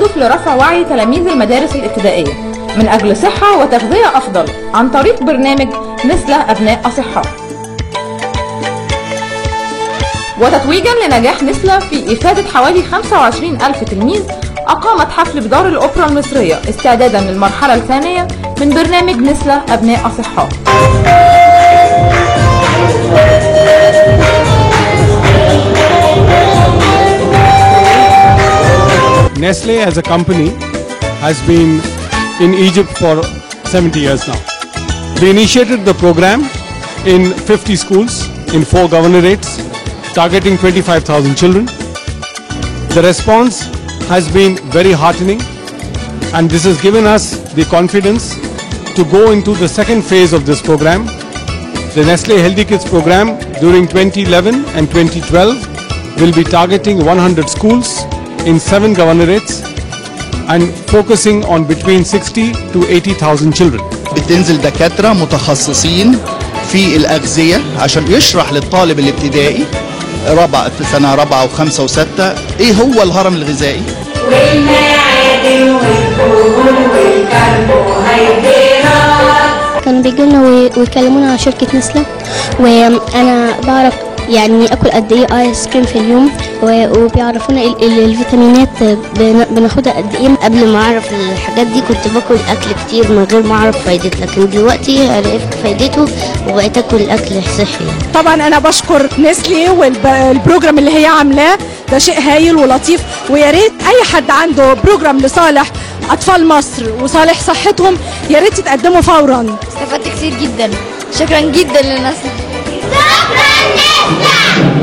بتهدف لرفع وعي تلاميذ المدارس الابتدائية من أجل صحة وتغذية أفضل عن طريق برنامج نسلة أبناء أصحاء. وتتويجا لنجاح نسلة في إفادة حوالي 25,000 تلميذ، أقامت حفل بدار الأوبرا المصرية استعدادا للمرحلة الثانية من برنامج نسلة أبناء أصحاء. Nestle as a company has been in Egypt for 70 years now. They initiated the program in 50 schools in 4 governorates, targeting 25,000 children. The response has been very heartening, and this has given us the confidence to go into the second phase of this program. The Nestle Healthy Kids program during 2011 and 2012 will be targeting 100 schools in 7 governorates and focusing on between 60 to 80,000 children. بتنزل دكاترة متخصصين في الأغذية عشان يشرح للطالب الابتدائي في سنة 4 و5 و6 إيه هو الهرم الغذائي والمعادن والدهون والكربوهيدرات. كانوا بيجوا لنا ويكلمونا عن شركة نسلة، وأنا بعرف يعني اكل قد ايه ايس كريم في اليوم، وبيعرفونا الفيتامينات بناخدها قد ايه. قبل ما اعرف الحاجات دي كنت باكل اكل كتير من غير ما اعرف فايدته، لكن دلوقتي عرفت فايدته وبقيت اكل اكل صحي. طبعا انا بشكر نسلي والبروجرام اللي هي عاملاه، ده شيء هايل ولطيف، ويا ريت اي حد عنده بروجرام لصالح اطفال مصر وصالح صحتهم يا ريت تقدمه فورا. استفدت كتير جدا، شكرا جدا لنسلي. شكرا نسلة.